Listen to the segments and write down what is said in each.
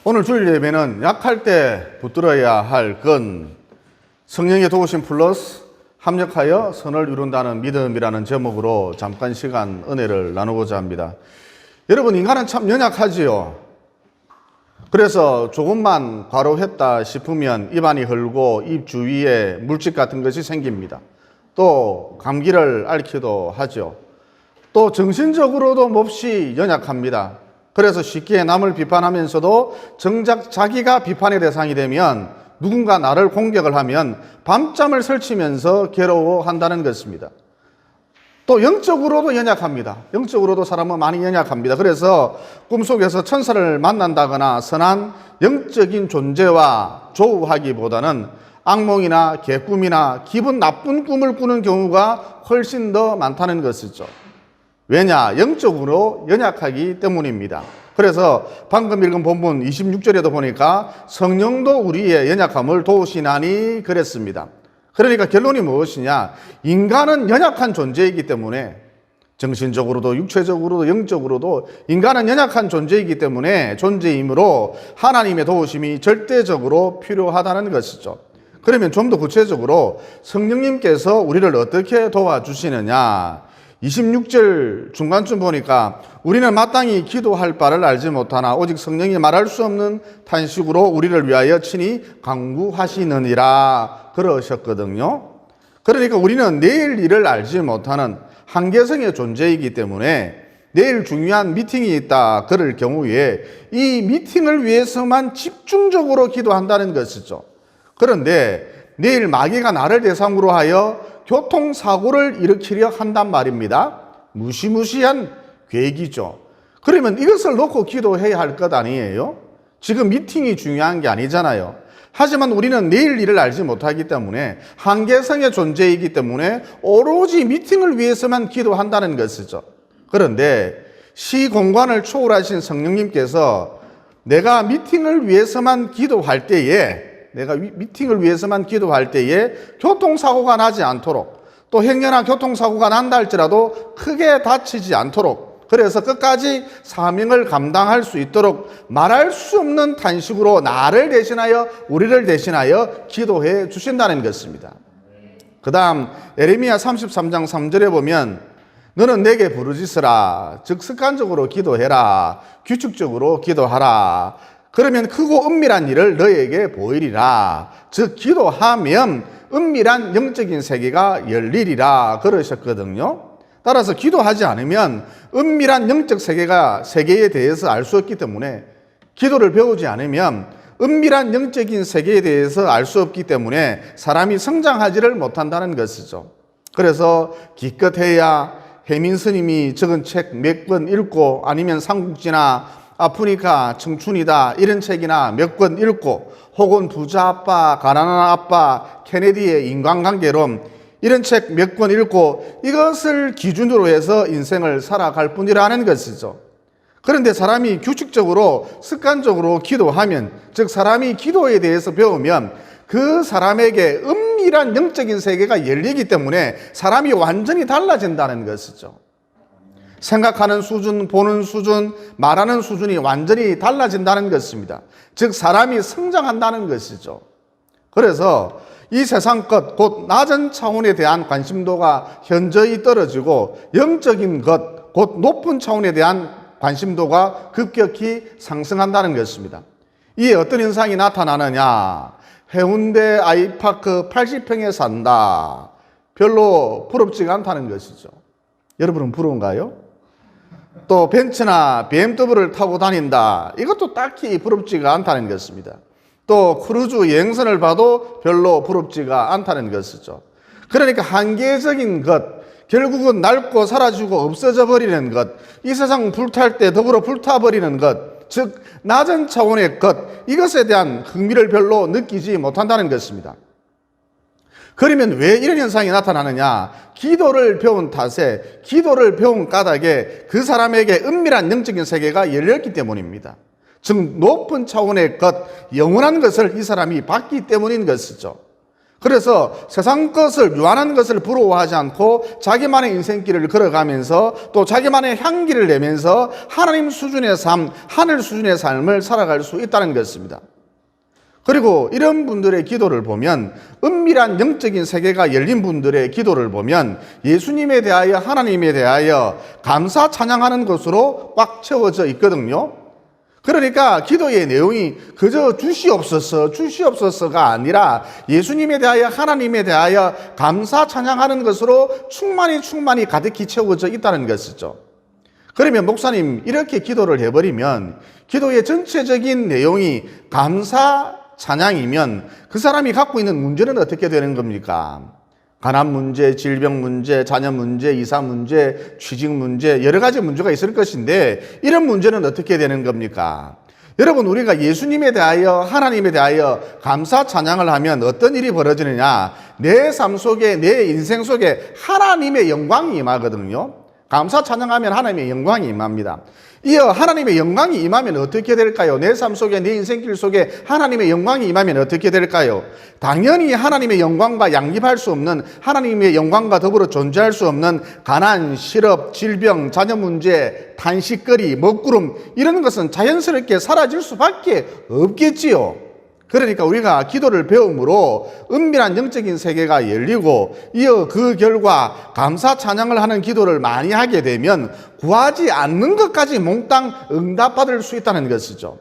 오늘 주일 예배는 약할 때 붙들어야 할 건 성령의 도우심 플러스 합력하여 선을 이룬다는 믿음이라는 제목으로 잠깐 시간 은혜를 나누고자 합니다. 여러분, 인간은 참 연약하지요. 그래서 조금만 과로했다 싶으면 입안이 헐고 입 주위에 물집 같은 것이 생깁니다. 또 감기를 앓기도 하죠. 또 정신적으로도 몹시 연약합니다. 그래서 쉽게 남을 비판하면서도 정작 자기가 비판의 대상이 되면 누군가 나를 공격을 하면 밤잠을 설치면서 괴로워한다는 것입니다. 또 영적으로도 연약합니다. 영적으로도 사람은 많이 연약합니다. 그래서 꿈속에서 천사를 만난다거나 선한 영적인 존재와 조우하기보다는 악몽이나 개꿈이나 기분 나쁜 꿈을 꾸는 경우가 훨씬 더 많다는 것이죠. 왜냐? 영적으로 연약하기 때문입니다. 그래서 방금 읽은 본문 26절에도 보니까 성령도 우리의 연약함을 도우시나니 그랬습니다. 그러니까 결론이 무엇이냐? 인간은 연약한 존재이기 때문에 정신적으로도 육체적으로도 영적으로도 인간은 연약한 존재이기 때문에 존재이므로 하나님의 도우심이 절대적으로 필요하다는 것이죠. 그러면 좀 더 구체적으로 성령님께서 우리를 어떻게 도와주시느냐? 26절 중간쯤 보니까 우리는 마땅히 기도할 바를 알지 못하나 오직 성령이 말할 수 없는 탄식으로 우리를 위하여 친히 간구하시느니라 그러셨거든요. 그러니까 우리는 내일 일을 알지 못하는 한계성의 존재이기 때문에 내일 중요한 미팅이 있다 그럴 경우에 이 미팅을 위해서만 집중적으로 기도한다는 것이죠. 그런데 내일 마귀가 나를 대상으로 하여 교통사고를 일으키려 한단 말입니다. 무시무시한 계획이죠. 그러면 이것을 놓고 기도해야 할 것 아니에요? 지금 미팅이 중요한 게 아니잖아요. 하지만 우리는 내일 일을 알지 못하기 때문에 한계성의 존재이기 때문에 오로지 미팅을 위해서만 기도한다는 것이죠. 그런데 시공간을 초월하신 성령님께서 내가 미팅을 위해서만 기도할 때에 교통사고가 나지 않도록 또 행여나 교통사고가 난다 할지라도 크게 다치지 않도록 그래서 끝까지 사명을 감당할 수 있도록 말할 수 없는 탄식으로 나를 대신하여 우리를 대신하여 기도해 주신다는 것입니다. 그 다음 예레미야 33장 3절에 보면 너는 내게 부르짖으라 즉 습관적으로 기도해라 규칙적으로 기도하라 그러면 크고 은밀한 일을 너에게 보이리라. 즉 기도하면 은밀한 영적인 세계가 열리리라 그러셨거든요. 따라서 기도하지 않으면 은밀한 영적 세계에 대해서 알 수 없기 때문에 기도를 배우지 않으면 은밀한 영적인 세계에 대해서 알 수 없기 때문에 사람이 성장하지를 못한다는 것이죠. 그래서 기껏해야 혜민 스님이 적은 책 몇 권 읽고 아니면 삼국지나 아프니까 청춘이다 이런 책이나 몇 권 읽고 혹은 부자 아빠, 가난한 아빠, 케네디의 인간관계론 이런 책 몇 권 읽고 이것을 기준으로 해서 인생을 살아갈 뿐이라는 것이죠. 그런데 사람이 규칙적으로 습관적으로 기도하면 즉 사람이 기도에 대해서 배우면 그 사람에게 은밀한 영적인 세계가 열리기 때문에 사람이 완전히 달라진다는 것이죠. 생각하는 수준, 보는 수준, 말하는 수준이 완전히 달라진다는 것입니다. 즉 사람이 성장한다는 것이죠. 그래서 이 세상 것, 곧 낮은 차원에 대한 관심도가 현저히 떨어지고 영적인 것, 곧 높은 차원에 대한 관심도가 급격히 상승한다는 것입니다. 이에 어떤 현상이 나타나느냐? 해운대 아이파크 80평에 산다. 별로 부럽지가 않다는 것이죠. 여러분은 부러운가요? 또 벤츠나 BMW를 타고 다닌다. 이것도 딱히 부럽지가 않다는 것입니다. 또 크루즈 여행선을 봐도 별로 부럽지가 않다는 것이죠. 그러니까 한계적인 것, 결국은 낡고 사라지고 없어져 버리는 것, 이 세상 불탈 때 더불어 불타버리는 것, 즉 낮은 차원의 것, 이것에 대한 흥미를 별로 느끼지 못한다는 것입니다. 그러면 왜 이런 현상이 나타나느냐? 기도를 배운 탓에, 기도를 배운 까닭에 그 사람에게 은밀한 영적인 세계가 열렸기 때문입니다. 즉 높은 차원의 것, 영원한 것을 이 사람이 봤기 때문인 것이죠. 그래서 세상 것을, 유한한 것을 부러워하지 않고 자기만의 인생길을 걸어가면서 또 자기만의 향기를 내면서 하나님 수준의 삶, 하늘 수준의 삶을 살아갈 수 있다는 것입니다. 그리고 이런 분들의 기도를 보면, 은밀한 영적인 세계가 열린 분들의 기도를 보면 예수님에 대하여, 하나님에 대하여 감사 찬양하는 것으로 꽉 채워져 있거든요. 그러니까 기도의 내용이 그저 주시옵소서가 아니라 예수님에 대하여, 하나님에 대하여 감사 찬양하는 것으로 충만히 가득히 채워져 있다는 것이죠. 그러면 목사님, 이렇게 기도를 해버리면, 기도의 전체적인 내용이 감사 찬양이면 그 사람이 갖고 있는 문제는 어떻게 되는 겁니까? 가난 문제, 질병 문제, 자녀 문제, 이사 문제, 취직 문제, 여러 가지 문제가 있을 것인데, 이런 문제는 어떻게 되는 겁니까? 여러분, 우리가 예수님에 대하여, 하나님에 대하여 감사 찬양을 하면 어떤 일이 벌어지느냐? 내 삶 속에, 내 인생 속에 하나님의 영광이 임하거든요. 감사 찬양하면 하나님의 영광이 임합니다. 이어 하나님의 영광이 임하면 어떻게 될까요? 내 삶 속에, 내 인생길 속에 하나님의 영광이 임하면 어떻게 될까요? 당연히 하나님의 영광과 양립할 수 없는, 하나님의 영광과 더불어 존재할 수 없는 가난, 실업, 질병, 자녀 문제, 탄식거리, 먹구름, 이런 것은 자연스럽게 사라질 수밖에 없겠지요. 그러니까 우리가 기도를 배움으로 은밀한 영적인 세계가 열리고, 이어 그 결과 감사 찬양을 하는 기도를 많이 하게 되면 구하지 않는 것까지 몽땅 응답받을 수 있다는 것이죠.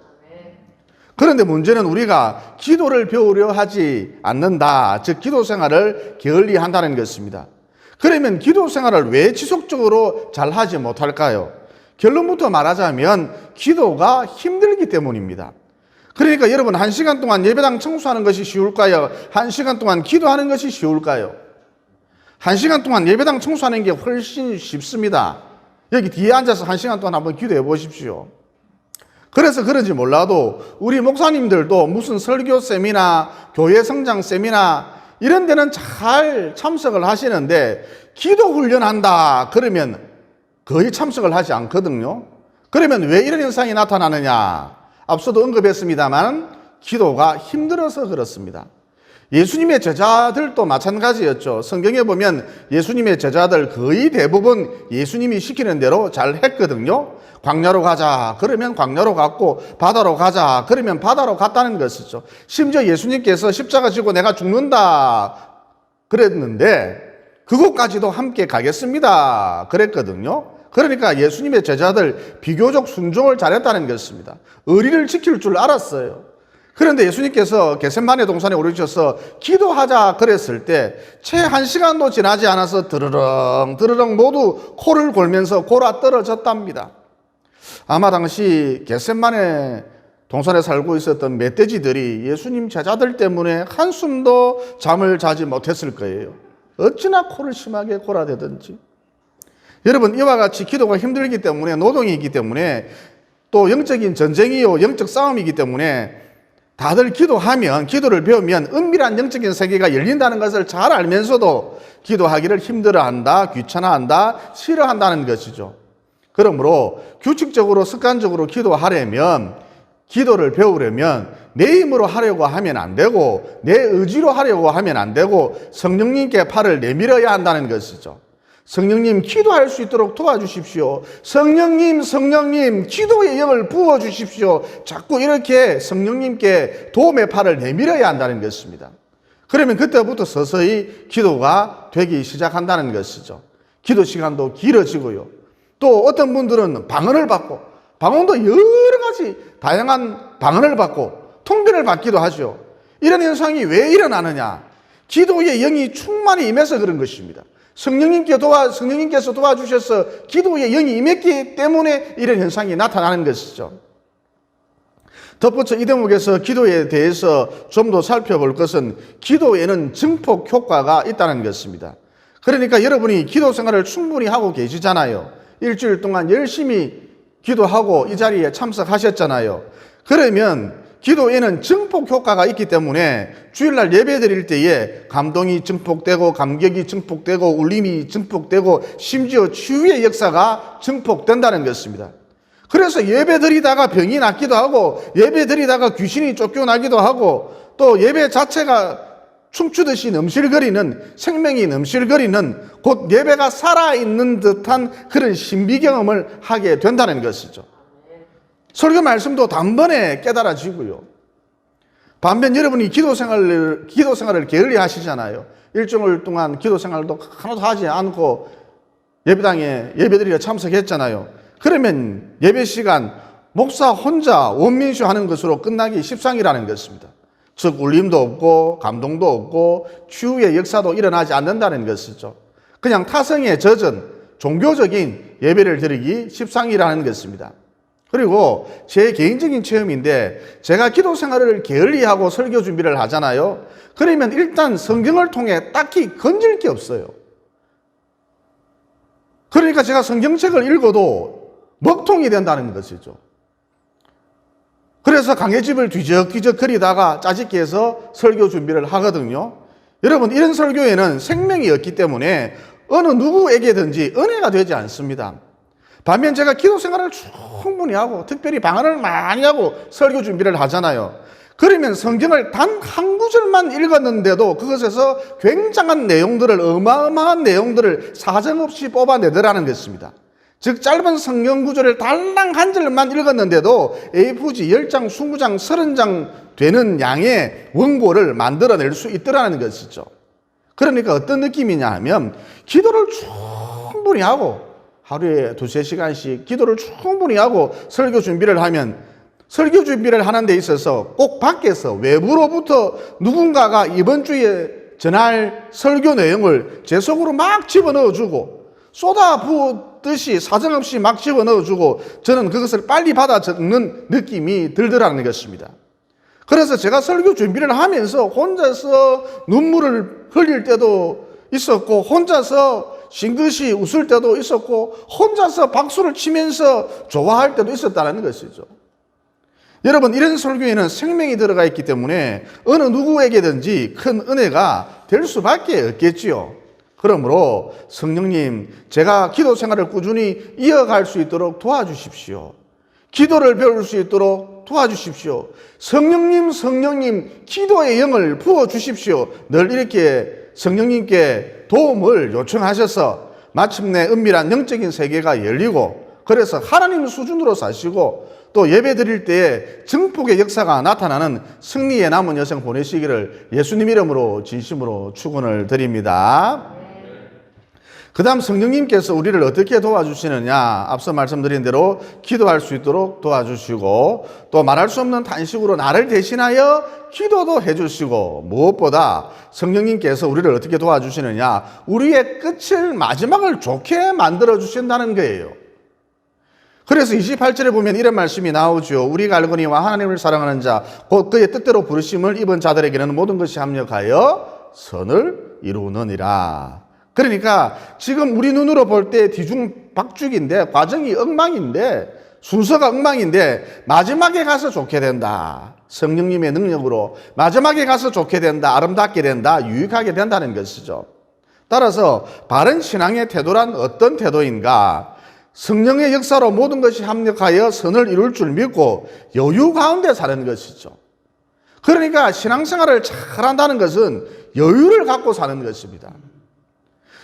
그런데 문제는 우리가 기도를 배우려 하지 않는다, 즉 기도 생활을 게을리한다는 것입니다. 그러면 기도 생활을 왜 지속적으로 잘 하지 못할까요? 결론부터 말하자면 기도가 힘들기 때문입니다. 그러니까 여러분, 1시간 동안 예배당 청소하는 것이 쉬울까요? 1시간 동안 기도하는 것이 쉬울까요? 1시간 동안 예배당 청소하는 게 훨씬 쉽습니다. 여기 뒤에 앉아서 1시간 동안 한번 기도해 보십시오. 그래서 그런지 몰라도 우리 목사님들도 무슨 설교 세미나, 교회 성장 세미나 이런 데는 잘 참석을 하시는데, 기도 훈련한다 그러면 거의 참석을 하지 않거든요. 그러면 왜 이런 현상이 나타나느냐? 앞서도 언급했습니다만 기도가 힘들어서 그렇습니다. 예수님의 제자들도 마찬가지였죠. 성경에 보면 예수님의 제자들 거의 대부분 예수님이 시키는 대로 잘 했거든요. 광야로 가자 그러면 광야로 갔고, 바다로 가자 그러면 바다로 갔다는 것이죠. 심지어 예수님께서 십자가 지고 내가 죽는다 그랬는데 그곳까지도 함께 가겠습니다 그랬거든요. 그러니까 예수님의 제자들 비교적 순종을 잘했다는 것입니다. 의리를 지킬 줄 알았어요. 그런데 예수님께서 겟세마네 동산에 오르셔서 기도하자 그랬을 때 채 1시간도 지나지 않아서 드르렁 모두 코를 골면서 골아 떨어졌답니다. 아마 당시 겟세마네 동산에 살고 있었던 멧돼지들이 예수님 제자들 때문에 한숨도 잠을 자지 못했을 거예요. 어찌나 코를 심하게 골아대든지. 여러분, 이와 같이 기도가 힘들기 때문에, 노동이기 때문에, 또 영적인 전쟁이요, 영적 싸움이기 때문에 다들 기도하면, 기도를 배우면 은밀한 영적인 세계가 열린다는 것을 잘 알면서도 기도하기를 힘들어한다, 귀찮아한다, 싫어한다는 것이죠. 그러므로 규칙적으로, 습관적으로 기도하려면, 기도를 배우려면 내 힘으로 하려고 하면 안 되고, 내 의지로 하려고 하면 안 되고, 성령님께 팔을 내밀어야 한다는 것이죠. 성령님, 기도할 수 있도록 도와주십시오. 성령님, 기도의 영을 부어주십시오. 자꾸 이렇게 성령님께 도움의 팔을 내밀어야 한다는 것입니다. 그러면 그때부터 서서히 기도가 되기 시작한다는 것이죠. 기도 시간도 길어지고요. 또 어떤 분들은 방언을 받고, 방언도 여러 가지 다양한 방언을 받고 통변을 받기도 하죠. 이런 현상이 왜 일어나느냐? 기도의 영이 충만히 임해서 그런 것입니다. 성령님께서 도와주셔서 기도의 영이 임했기 때문에 이런 현상이 나타나는 것이죠. 덧붙여 이 대목에서 기도에 대해서 좀 더 살펴볼 것은, 기도에는 증폭 효과가 있다는 것입니다. 그러니까 여러분이 기도 생활을 충분히 하고 계시잖아요. 일주일 동안 열심히 기도하고 이 자리에 참석하셨잖아요. 그러면 기도에는 증폭 효과가 있기 때문에 주일날 예배 드릴 때에 감동이 증폭되고, 감격이 증폭되고, 울림이 증폭되고, 심지어 치유의 역사가 증폭된다는 것입니다. 그래서 예배 드리다가 병이 낫기도 하고, 예배 드리다가 귀신이 쫓겨나기도 하고, 또 예배 자체가 춤추듯이 넘실거리는, 생명이 넘실거리는, 곧 예배가 살아있는 듯한 그런 신비 경험을 하게 된다는 것이죠. 설교 말씀도 단번에 깨달아지고요. 반면 여러분이 기도 생활을 게을리 하시잖아요. 일주일 동안 기도 생활도 하나도 하지 않고 예배당에 예배드리러 참석했잖아요. 그러면 예배 시간 목사 혼자 원민쇼 하는 것으로 끝나기 십상이라는 것입니다. 즉 울림도 없고 감동도 없고 치유의 역사도 일어나지 않는다는 것이죠. 그냥 타성에 젖은 종교적인 예배를 드리기 십상이라는 것입니다. 그리고 제 개인적인 체험인데, 제가 기도 생활을 게을리하고 설교 준비를 하잖아요. 그러면 일단 성경을 통해 딱히 건질 게 없어요. 그러니까 제가 성경책을 읽어도 먹통이 된다는 것이죠. 그래서 강해집을 뒤적뒤적 거리다가 짜집기 해서 설교 준비를 하거든요. 여러분, 이런 설교에는 생명이 없기 때문에 어느 누구에게든지 은혜가 되지 않습니다. 반면 제가 기도 생활을 충분히 하고 특별히 방언을 많이 하고 설교 준비를 하잖아요. 그러면 성경을 단 한 구절만 읽었는데도 그것에서 굉장한 내용들을, 어마어마한 내용들을 사정없이 뽑아내더라는 것입니다. 즉 짧은 성경 구절을 달랑 한 절만 읽었는데도 A4지 10장, 20장, 30장 되는 양의 원고를 만들어낼 수 있더라는 것이죠. 그러니까 어떤 느낌이냐 하면, 기도를 충분히 하고 하루에 2-3시간씩 기도를 충분히 하고 설교 준비를 하면, 설교 준비를 하는 데 있어서 꼭 밖에서 외부로부터 누군가가 이번 주에 전할 설교 내용을 제 속으로 막 집어넣어주고 쏟아부었듯이 사정없이 막 집어넣어주고 저는 그것을 빨리 받아 적는 느낌이 들더라는 것입니다. 그래서 제가 설교 준비를 하면서 혼자서 눈물을 흘릴 때도 있었고, 혼자서 싱긋이 웃을 때도 있었고, 혼자서 박수를 치면서 좋아할 때도 있었다는 것이죠. 여러분, 이런 설교에는 생명이 들어가 있기 때문에 어느 누구에게든지 큰 은혜가 될 수밖에 없겠지요. 그러므로 성령님, 제가 기도 생활을 꾸준히 이어갈 수 있도록 도와주십시오. 기도를 배울 수 있도록 도와주십시오. 성령님, 기도의 영을 부어주십시오. 늘 이렇게 성령님께 도움을 요청하셔서 마침내 은밀한 영적인 세계가 열리고, 그래서 하나님 수준으로 사시고 또 예배 드릴 때에 증폭의 역사가 나타나는 승리의 남은 여생 보내시기를 예수님 이름으로 진심으로 축원을 드립니다. 그 다음 성령님께서 우리를 어떻게 도와주시느냐, 앞서 말씀드린 대로 기도할 수 있도록 도와주시고, 또 말할 수 없는 탄식으로 나를 대신하여 기도도 해주시고, 무엇보다 성령님께서 우리를 어떻게 도와주시느냐, 우리의 끝을, 마지막을 좋게 만들어 주신다는 거예요. 그래서 28절에 보면 이런 말씀이 나오죠. 우리가 알거니와 하나님을 사랑하는 자, 곧 그의 뜻대로 부르심을 입은 자들에게는 모든 것이 합력하여 선을 이루느니라. 그러니까 지금 우리 눈으로 볼 때 뒤중박죽인데, 과정이 엉망인데, 순서가 엉망인데 마지막에 가서 좋게 된다. 성령님의 능력으로 마지막에 가서 좋게 된다, 아름답게 된다, 유익하게 된다는 것이죠. 따라서 바른 신앙의 태도란 어떤 태도인가? 성령의 역사로 모든 것이 합력하여 선을 이룰 줄 믿고 여유 가운데 사는 것이죠. 그러니까 신앙생활을 잘한다는 것은 여유를 갖고 사는 것입니다.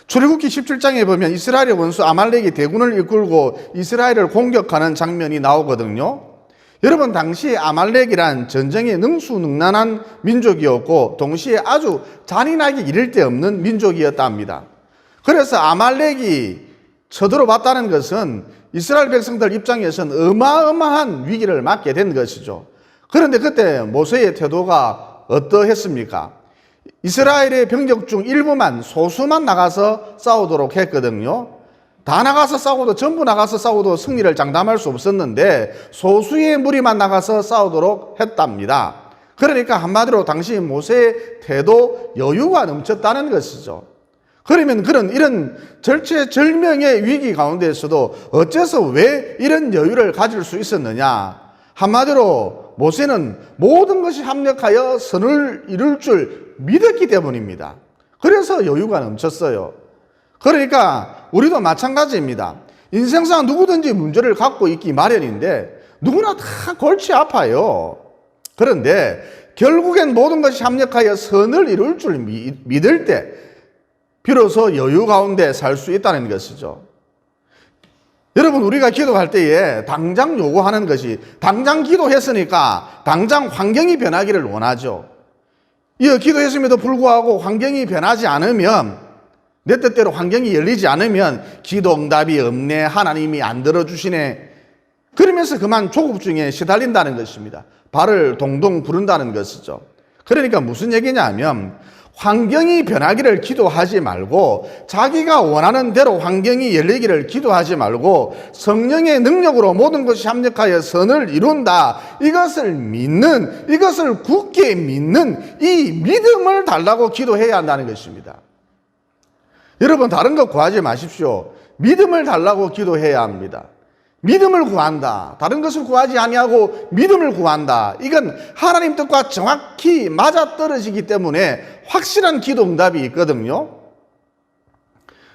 출애굽기 17장에 보면 이스라엘의 원수 아말렉이 대군을 이끌고 이스라엘을 공격하는 장면이 나오거든요. 여러분, 당시 아말렉이란 전쟁에 능수능란한 민족이었고 동시에 아주 잔인하게 이를 데 없는 민족이었답니다. 그래서 아말렉이 쳐들어왔다는 것은 이스라엘 백성들 입장에서는 어마어마한 위기를 맞게 된 것이죠. 그런데 그때 모세의 태도가 어떠했습니까? 이스라엘의 병력 중 일부만, 소수만 나가서 싸우도록 했거든요. 다 나가서 싸워도, 전부 나가서 싸워도 승리를 장담할 수 없었는데 소수의 무리만 나가서 싸우도록 했답니다. 그러니까 한마디로 당시 모세의 태도, 여유가 넘쳤다는 것이죠. 그러면 이런 절체절명의 위기 가운데에서도 어째서 왜 이런 여유를 가질 수 있었느냐? 한마디로 모세는 모든 것이 합력하여 선을 이룰 줄 믿었기 때문입니다. 그래서 여유가 넘쳤어요. 그러니까 우리도 마찬가지입니다. 인생상 누구든지 문제를 갖고 있기 마련인데 누구나 다 골치 아파요. 그런데 결국엔 모든 것이 합력하여 선을 이룰 줄 믿을 때 비로소 여유 가운데 살 수 있다는 것이죠. 여러분, 우리가 기도할 때에 당장 요구하는 것이, 당장 기도했으니까 당장 환경이 변하기를 원하죠. 기도했음에도 불구하고 환경이 변하지 않으면, 내 뜻대로 환경이 열리지 않으면 기도 응답이 없네, 하나님이 안 들어주시네, 그러면서 그만 조급증에 시달린다는 것입니다. 발을 동동 구른다는 것이죠. 그러니까 무슨 얘기냐 하면, 환경이 변하기를 기도하지 말고 자기가 원하는 대로 환경이 열리기를 기도하지 말고 성령의 능력으로 모든 것이 합력하여 선을 이룬다, 이것을 믿는, 이것을 굳게 믿는 이 믿음을 달라고 기도해야 한다는 것입니다. 여러분, 다른 거 구하지 마십시오. 믿음을 달라고 기도해야 합니다. 믿음을 구한다, 다른 것을 구하지 아니하고 믿음을 구한다, 이건 하나님 뜻과 정확히 맞아떨어지기 때문에 확실한 기도 응답이 있거든요.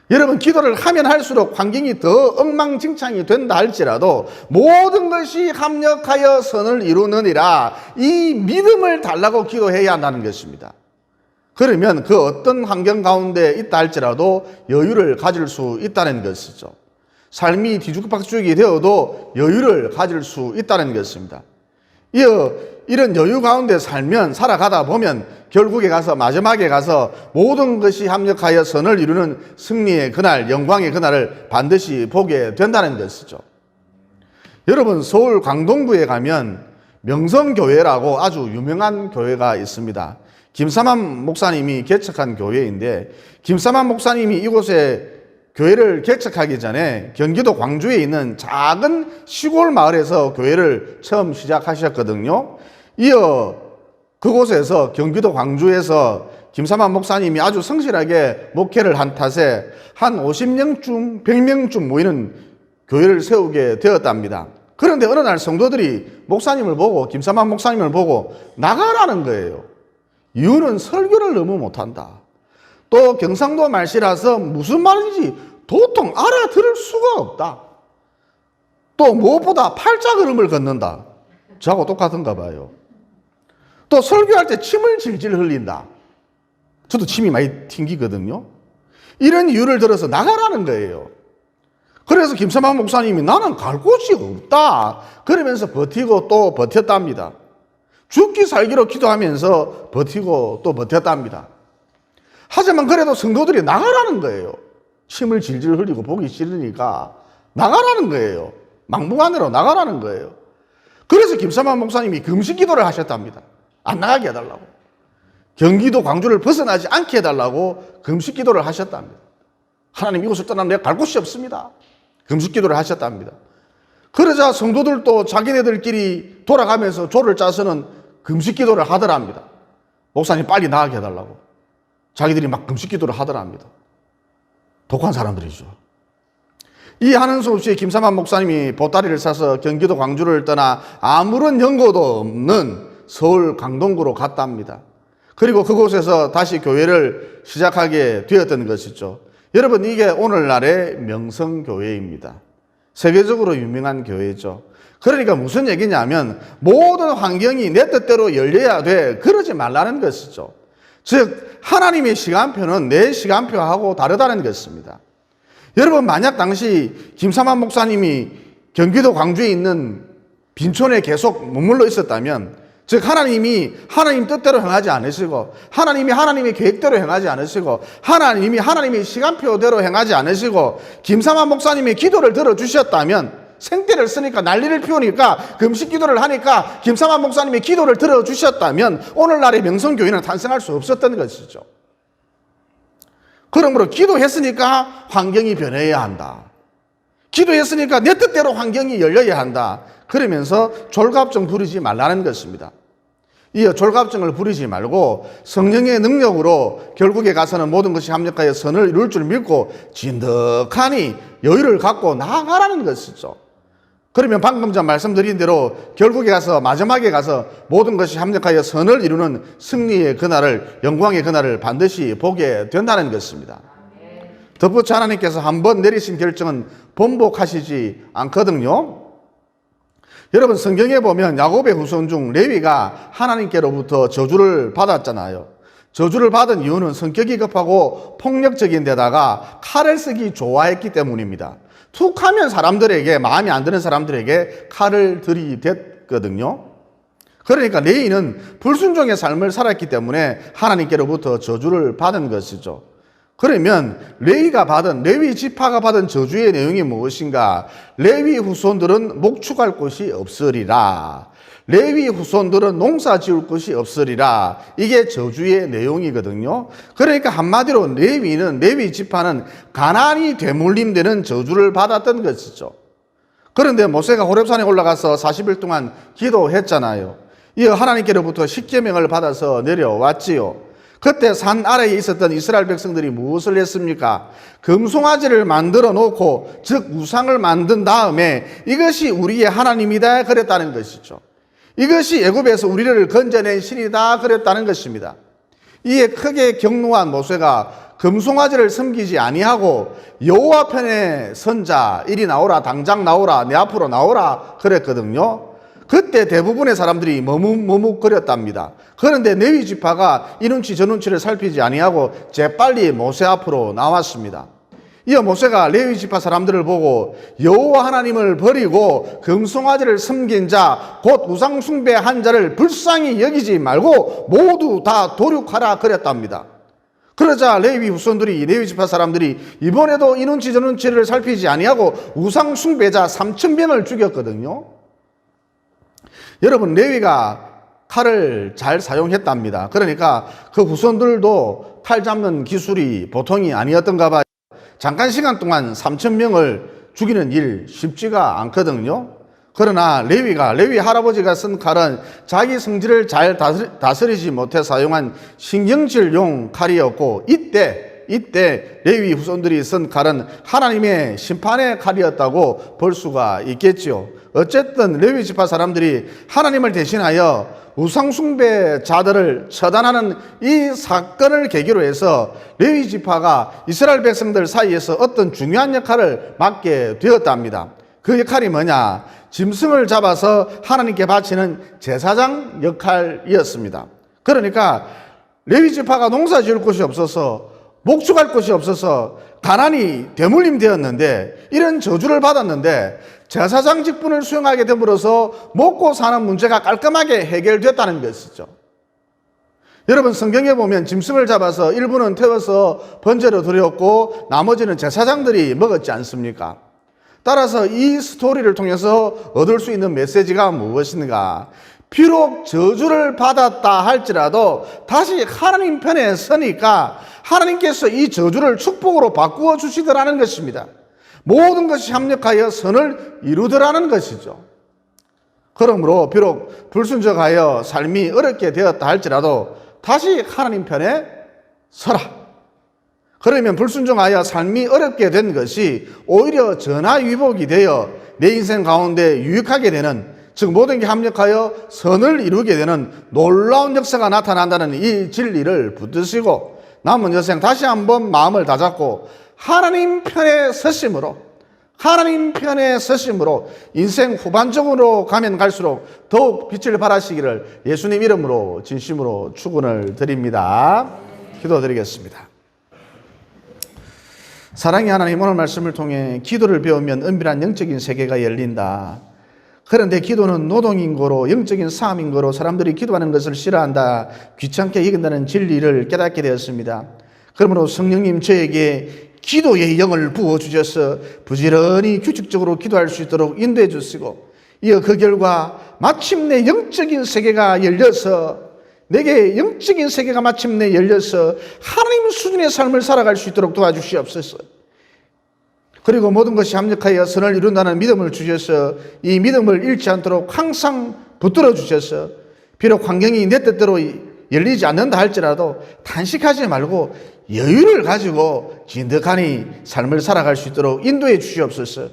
여러분, 기도를 하면 할수록 환경이 더 엉망진창이 된다 할지라도 모든 것이 합력하여 선을 이루느니라, 이 믿음을 달라고 기도해야 한다는 것입니다. 그러면 그 어떤 환경 가운데 있다 할지라도 여유를 가질 수 있다는 것이죠. 삶이 뒤죽박죽이 되어도 여유를 가질 수 있다는 것입니다. 이런 여유 가운데 살아가다 보면 결국에 가서, 마지막에 가서 모든 것이 합력하여 선을 이루는 승리의 그날, 영광의 그날을 반드시 보게 된다는 것이죠. 여러분, 서울 강동구에 가면 명성교회라고 아주 유명한 교회가 있습니다. 김삼환 목사님이 개척한 교회인데, 김삼환 목사님이 이곳에 교회를 개척하기 전에 경기도 광주에 있는 작은 시골 마을에서 교회를 처음 시작하셨거든요. 이어 그곳에서, 경기도 광주에서 김삼환 목사님이 아주 성실하게 목회를 한 탓에 한 50명쯤 100명쯤 모이는 교회를 세우게 되었답니다. 그런데 어느 날 성도들이 목사님을 보고, 김삼환 목사님을 보고 나가라는 거예요. 이유는 설교를 너무 못한다, 또 경상도 말씨라서 무슨 말인지 도통 알아들을 수가 없다, 또 무엇보다 팔자걸음을 걷는다, 저하고 똑같은가 봐요. 또 설교할 때 침을 질질 흘린다, 저도 침이 많이 튕기거든요. 이런 이유를 들어서 나가라는 거예요. 그래서 김삼환 목사님이 나는 갈 곳이 없다 그러면서 버티고 또 버텼답니다. 죽기 살기로 기도하면서 버티고 또 버텼답니다. 하지만 그래도 성도들이 나가라는 거예요. 침을 질질 흘리고 보기 싫으니까 나가라는 거예요. 막무가내로 나가라는 거예요. 그래서 김삼환 목사님이 금식 기도를 하셨답니다. 안 나가게 해달라고, 경기도 광주를 벗어나지 않게 해달라고 금식 기도를 하셨답니다. 하나님, 이곳을 떠나면 내가 갈 곳이 없습니다. 금식 기도를 하셨답니다. 그러자 성도들도 자기네들끼리 돌아가면서 조를 짜서는 금식 기도를 하더랍니다. 목사님 빨리 나가게 해달라고 자기들이 막 금식 기도를 하더랍니다. 독한 사람들이죠. 이 하는 수 없이 김삼환 목사님이 보따리를 싸서 경기도 광주를 떠나 아무런 연고도 없는 서울 강동구로 갔답니다. 그리고 그곳에서 다시 교회를 시작하게 되었던 것이죠. 여러분, 이게 오늘날의 명성교회입니다. 세계적으로 유명한 교회죠. 그러니까 무슨 얘기냐면 모든 환경이 내 뜻대로 열려야 돼, 그러지 말라는 것이죠. 즉 하나님의 시간표는 내 시간표하고 다르다는 것입니다. 여러분, 만약 당시 김삼환 목사님이 경기도 광주에 있는 빈촌에 계속 머물러 있었다면, 즉 하나님이 하나님 뜻대로 행하지 않으시고 하나님이 하나님의 계획대로 행하지 않으시고 하나님이 하나님의 시간표대로 행하지 않으시고 김삼환 목사님의 기도를 들어주셨다면, 생떼를 쓰니까 난리를 피우니까 금식 기도를 하니까 김삼환 목사님의 기도를 들어주셨다면 오늘날의 명성교회는 탄생할 수 없었던 것이죠. 그러므로 기도했으니까 환경이 변해야 한다, 기도했으니까 내 뜻대로 환경이 열려야 한다, 그러면서 졸갑증 부리지 말라는 것입니다. 이 졸갑증을 부리지 말고 성령의 능력으로 결국에 가서는 모든 것이 합력하여 선을 이룰 줄 믿고 진득하니 여유를 갖고 나아가라는 것이죠. 그러면 방금 전 말씀드린 대로 결국에 가서, 마지막에 가서 모든 것이 합력하여 선을 이루는 승리의 그날을, 영광의 그날을 반드시 보게 된다는 것입니다. 덧붙여 하나님께서 한번 내리신 결정은 번복하시지 않거든요. 여러분 성경에 보면 야곱의 후손 중 레위가 하나님께로부터 저주를 받았잖아요. 저주를 받은 이유는 성격이 급하고 폭력적인 데다가 칼을 쓰기 좋아했기 때문입니다. 툭 하면 사람들에게, 마음에 안 드는 사람들에게 칼을 들이댔거든요. 그러니까 레위는 불순종의 삶을 살았기 때문에 하나님께로부터 저주를 받은 것이죠. 그러면 레위 지파가 받은 저주의 내용이 무엇인가? 레위 후손들은 목축할 곳이 없으리라. 레위 후손들은 농사 지을 곳이 없으리라. 이게 저주의 내용이거든요. 그러니까 한마디로 레위 지파는 가난이 되물림되는 저주를 받았던 것이죠. 그런데 모세가 호렙산에 올라가서 40일 동안 기도했잖아요. 이어 하나님께로부터 십계명을 받아서 내려왔지요. 그때 산 아래에 있었던 이스라엘 백성들이 무엇을 했습니까? 금송아지를 만들어 놓고, 즉 우상을 만든 다음에 이것이 우리의 하나님이다 그랬다는 것이죠. 이것이 애굽에서 우리를 건져낸 신이다 그랬다는 것입니다. 이에 크게 경노한 모세가 금송아지를 섬기지 아니하고 여호와 편에 선자 이리 나오라, 당장 나오라, 내 앞으로 나오라 그랬거든요. 그때 대부분의 사람들이 머뭇거렸답니다. 그런데 레위 지파가 이 눈치 저 눈치를 살피지 아니하고 재빨리 모세 앞으로 나왔습니다. 이어 모세가 레위 지파 사람들을 보고 여호와 하나님을 버리고 금송아지를 섬긴 자, 곧 우상 숭배한 자를 불쌍히 여기지 말고 모두 다 도륙하라 그랬답니다. 그러자 레위 후손들이, 레위 지파 사람들이 이번에도 이 눈치 저 눈치를 살피지 아니하고 우상 숭배자 3,000명을 죽였거든요. 여러분, 레위가 칼을 잘 사용했답니다. 그러니까 그 후손들도 칼 잡는 기술이 보통이 아니었던가 봐요. 잠깐 시간 동안 3,000명을 죽이는 일 쉽지가 않거든요. 그러나 레위 할아버지가 쓴 칼은 자기 성질을 잘 다스리지 못해 사용한 신경질용 칼이었고, 이때 레위 후손들이 쓴 칼은 하나님의 심판의 칼이었다고 볼 수가 있겠지요. 어쨌든 레위 지파 사람들이 하나님을 대신하여 우상숭배자들을 처단하는 이 사건을 계기로 해서 레위 지파가 이스라엘 백성들 사이에서 어떤 중요한 역할을 맡게 되었답니다. 그 역할이 뭐냐? 짐승을 잡아서 하나님께 바치는 제사장 역할이었습니다. 그러니까 레위 지파가 농사 지을 곳이 없어서, 목축할 곳이 없어서 가난이 대물림 되었는데, 이런 저주를 받았는데 제사장 직분을 수행하게 됨으로써 먹고 사는 문제가 깔끔하게 해결됐다는 것이죠. 여러분, 성경에 보면 짐승을 잡아서 일부는 태워서 번제로 드렸고 나머지는 제사장들이 먹었지 않습니까? 따라서 이 스토리를 통해서 얻을 수 있는 메시지가 무엇인가? 비록 저주를 받았다 할지라도 다시 하나님 편에 서니까 하나님께서 이 저주를 축복으로 바꾸어 주시더라는 것입니다. 모든 것이 협력하여 선을 이루더라는 것이죠. 그러므로 비록 불순종하여 삶이 어렵게 되었다 할지라도 다시 하나님 편에 서라. 그러면 불순종하여 삶이 어렵게 된 것이 오히려 전화위복이 되어 내 인생 가운데 유익하게 되는, 즉 모든 게 합력하여 선을 이루게 되는 놀라운 역사가 나타난다는 이 진리를 붙드시고 남은 여생 다시 한번 마음을 다잡고 하나님 편에 서심으로 인생 후반적으로 가면 갈수록 더욱 빛을 발하시기를 예수님 이름으로 진심으로 축원을 드립니다. 기도드리겠습니다. 사랑의 하나님, 오늘 말씀을 통해 기도를 배우면 은밀한 영적인 세계가 열린다. 그런데 기도는 노동인 거로, 영적인 싸움인 거로 사람들이 기도하는 것을 싫어한다, 귀찮게 여긴다는 진리를 깨닫게 되었습니다. 그러므로 성령님, 저에게 기도의 영을 부어주셔서 부지런히 규칙적으로 기도할 수 있도록 인도해 주시고, 이어 그 결과 마침내 영적인 세계가 열려서, 내게 영적인 세계가 마침내 열려서 하나님 수준의 삶을 살아갈 수 있도록 도와주시옵소서. 그리고 모든 것이 합력하여 선을 이룬다는 믿음을 주셔서 이 믿음을 잃지 않도록 항상 붙들어 주셔서, 비록 환경이 내 뜻대로 열리지 않는다 할지라도 단식하지 말고 여유를 가지고 진득하니 삶을 살아갈 수 있도록 인도해 주시옵소서.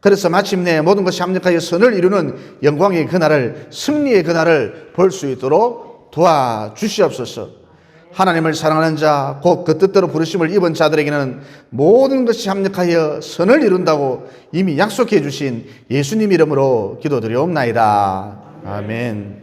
그래서 마침내 모든 것이 합력하여 선을 이루는 영광의 그날을, 승리의 그날을 볼 수 있도록 도와주시옵소서. 하나님을 사랑하는 자, 곧 그 뜻대로 부르심을 입은 자들에게는 모든 것이 합력하여 선을 이룬다고 이미 약속해 주신 예수님 이름으로 기도드리옵나이다. 아멘.